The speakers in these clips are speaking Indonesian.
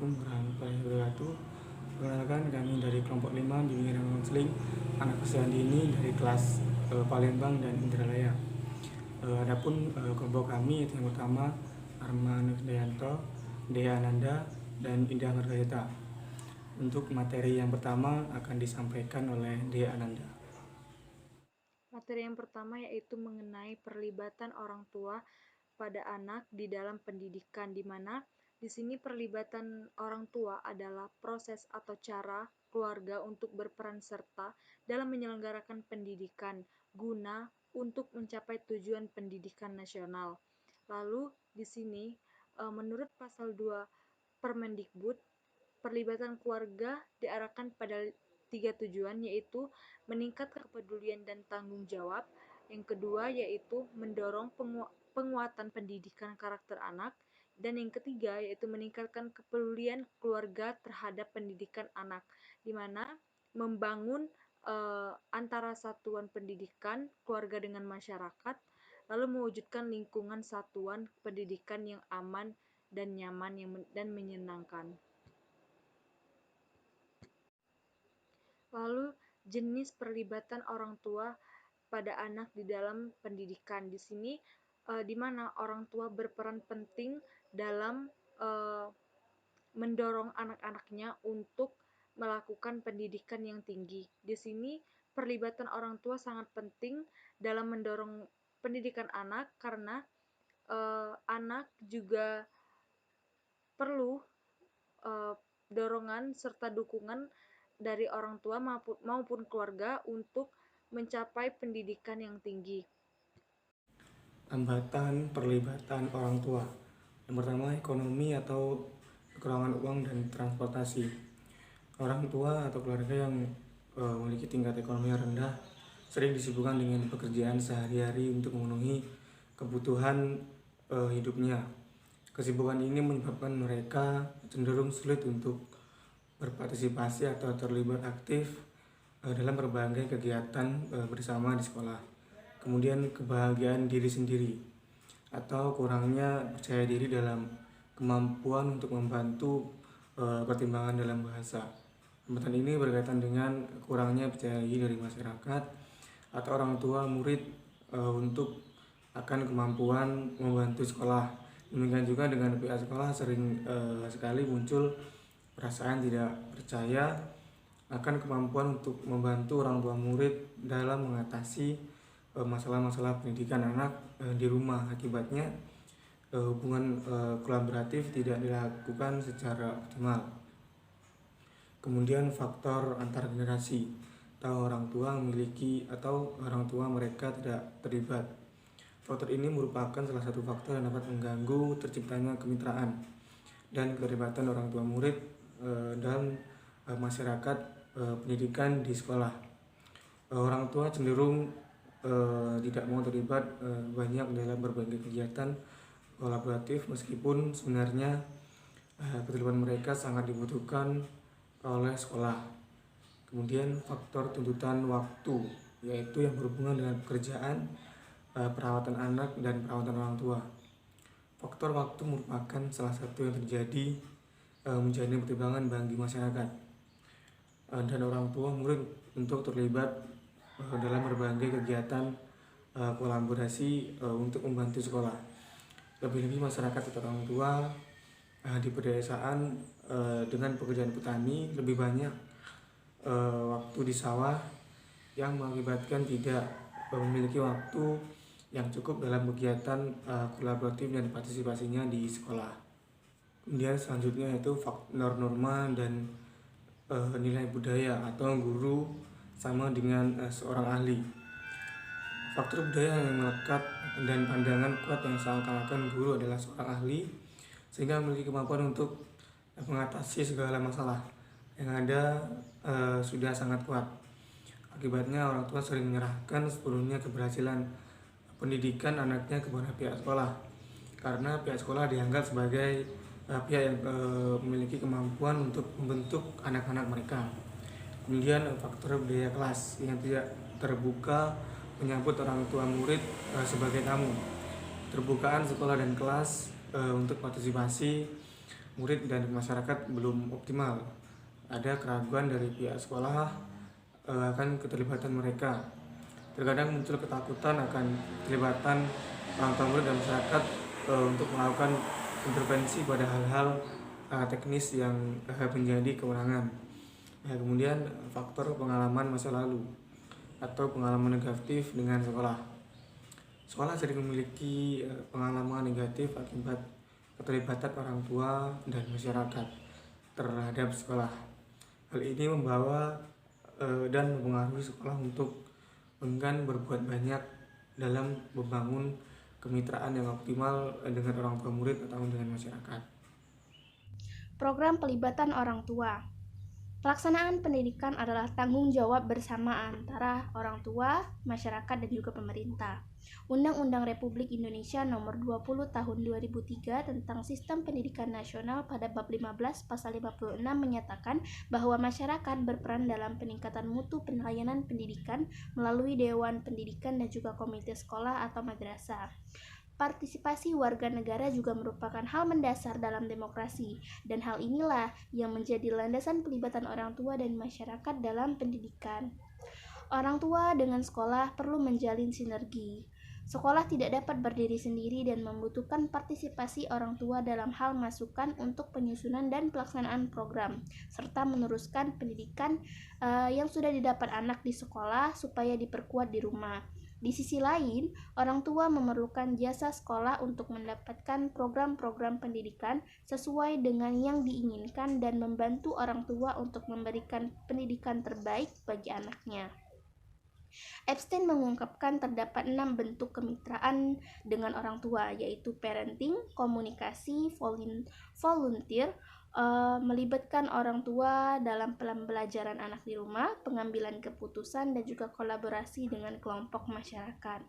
Assalamualaikum warahmatullahi wabarakatuh. Perkenalkan, kami dari kelompok 5 bimbingan dan konseling anak usia dini dari kelas Palembang dan Indralaya. Kelompok kami itu yang pertama Arman Dayanto, Dea Ananda, dan Indah Margareta. Untuk materi yang pertama akan disampaikan oleh Dea Ananda. Materi yang pertama yaitu mengenai perlibatan orang tua pada anak di dalam pendidikan, di mana di sini perlibatan orang tua adalah proses atau cara keluarga untuk berperan serta dalam menyelenggarakan pendidikan guna untuk mencapai tujuan pendidikan nasional. Lalu di sini menurut pasal 2 Permendikbud, perlibatan keluarga diarahkan pada 3 tujuan, yaitu meningkatkan kepedulian dan tanggung jawab. Yang kedua yaitu mendorong penguatan pendidikan karakter anak. Dan yang ketiga yaitu meningkatkan kepedulian keluarga terhadap pendidikan anak, di mana membangun antara satuan pendidikan, keluarga dengan masyarakat, lalu mewujudkan lingkungan satuan pendidikan yang aman dan nyaman dan menyenangkan. Lalu jenis perlibatan orang tua pada anak di dalam pendidikan. Di sini di mana orang tua berperan penting dalam mendorong anak-anaknya untuk melakukan pendidikan yang tinggi. Di sini perlibatan orang tua sangat penting dalam mendorong pendidikan anak, karena anak juga perlu dorongan serta dukungan dari orang tua maupun keluarga untuk mencapai pendidikan yang tinggi. Hambatan perlibatan orang tua. Yang pertama, ekonomi atau kekurangan uang dan transportasi. Orang tua atau keluarga yang memiliki tingkat ekonomi yang rendah sering disibukkan dengan pekerjaan sehari-hari untuk memenuhi kebutuhan hidupnya. Kesibukan ini menyebabkan mereka cenderung sulit untuk berpartisipasi atau terlibat aktif dalam berbagai kegiatan bersama di sekolah. Kemudian kebahagiaan diri sendiri atau kurangnya percaya diri dalam kemampuan untuk membantu pertimbangan dalam bahasa. Hambatan ini berkaitan dengan kurangnya percaya diri dari masyarakat atau orang tua murid untuk akan kemampuan membantu sekolah. Demikian juga dengan pihak sekolah sering sekali muncul perasaan tidak percaya akan kemampuan untuk membantu orang tua murid dalam mengatasi masalah-masalah pendidikan anak di rumah. Akibatnya hubungan kolaboratif tidak dilakukan secara optimal. Kemudian faktor antar generasi, atau orang tua memiliki atau orang tua mereka tidak terlibat. Faktor ini merupakan salah satu faktor yang dapat mengganggu terciptanya kemitraan dan keterlibatan orang tua murid dalam masyarakat pendidikan di sekolah. Orang tua cenderung tidak mau terlibat banyak dalam berbagai kegiatan kolaboratif, meskipun sebenarnya keterlibatan mereka sangat dibutuhkan oleh sekolah. Kemudian faktor tuntutan waktu, yaitu yang berhubungan dengan pekerjaan, perawatan anak, dan perawatan orang tua. Faktor waktu merupakan salah satu yang terjadi menjadi pertimbangan bagi masyarakat dan orang tua murid untuk terlibat dalam berbagai kegiatan kolaborasi untuk membantu sekolah. Lebih-lebih masyarakat atau orang tua di pedesaan dengan pekerjaan petani lebih banyak waktu di sawah, yang mengakibatkan tidak memiliki waktu yang cukup dalam kegiatan kolaboratif dan partisipasinya di sekolah. Kemudian selanjutnya yaitu norma dan nilai budaya atau guru sama dengan seorang ahli. Faktor budaya yang melekat dan pandangan kuat yang seakan-akan guru adalah seorang ahli, sehingga memiliki kemampuan untuk mengatasi segala masalah yang ada sudah sangat kuat. Akibatnya orang tua sering menyerahkan sepenuhnya keberhasilan pendidikan anaknya kepada pihak sekolah, karena pihak sekolah dianggap sebagai pihak yang memiliki kemampuan untuk membentuk anak-anak mereka. Kemudian faktor budaya kelas yang tidak terbuka menyambut orang tua murid sebagai tamu. Terbukaan sekolah dan kelas untuk partisipasi murid dan masyarakat belum optimal. Ada keraguan dari pihak sekolah akan keterlibatan mereka. Terkadang muncul ketakutan akan keterlibatan orang tua murid dan masyarakat untuk melakukan intervensi pada hal-hal teknis yang menjadi kewenangan. Kemudian faktor pengalaman masa lalu atau pengalaman negatif dengan sekolah. Sekolah sering memiliki pengalaman negatif akibat keterlibatan orang tua dan masyarakat terhadap sekolah. Hal ini membawa dan mempengaruhi sekolah untuk enggan berbuat banyak dalam membangun kemitraan yang optimal dengan orang tua murid atau dengan masyarakat. Program pelibatan orang tua. Pelaksanaan pendidikan adalah tanggung jawab bersama antara orang tua, masyarakat, dan juga pemerintah. Undang-Undang Republik Indonesia Nomor 20 Tahun 2003 tentang Sistem Pendidikan Nasional pada bab 15 pasal 56 menyatakan bahwa masyarakat berperan dalam peningkatan mutu pelayanan pendidikan melalui Dewan Pendidikan dan juga komite sekolah atau madrasah. Partisipasi warga negara juga merupakan hal mendasar dalam demokrasi, dan hal inilah yang menjadi landasan pelibatan orang tua dan masyarakat dalam pendidikan. Orang tua dengan sekolah perlu menjalin sinergi. Sekolah tidak dapat berdiri sendiri dan membutuhkan partisipasi orang tua dalam hal masukan untuk penyusunan dan pelaksanaan program, serta meneruskan pendidikan yang sudah didapat anak di sekolah supaya diperkuat di rumah. Di sisi lain, orang tua memerlukan jasa sekolah untuk mendapatkan program-program pendidikan sesuai dengan yang diinginkan dan membantu orang tua untuk memberikan pendidikan terbaik bagi anaknya. Epstein mengungkapkan terdapat 6 bentuk kemitraan dengan orang tua, yaitu parenting, komunikasi, volunteer, melibatkan orang tua dalam pembelajaran anak di rumah, pengambilan keputusan, dan juga kolaborasi dengan kelompok masyarakat.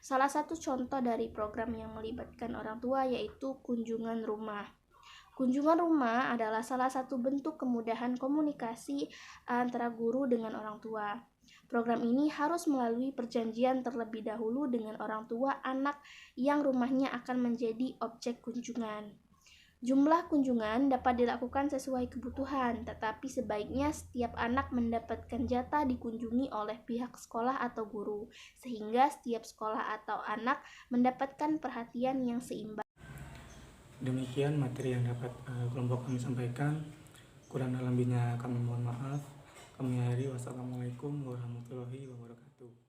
Salah satu contoh dari program yang melibatkan orang tua yaitu kunjungan rumah. Kunjungan rumah adalah salah satu bentuk kemudahan komunikasi antara guru dengan orang tua. Program ini harus melalui perjanjian terlebih dahulu dengan orang tua anak yang rumahnya akan menjadi objek kunjungan. Jumlah kunjungan dapat dilakukan sesuai kebutuhan, tetapi sebaiknya setiap anak mendapatkan jatah dikunjungi oleh pihak sekolah atau guru, sehingga setiap sekolah atau anak mendapatkan perhatian yang seimbang. Demikian materi yang dapat kelompok kami sampaikan. Kurang dan lebihnya kami mohon maaf. Kami akhiri. Wassalamualaikum warahmatullahi wabarakatuh.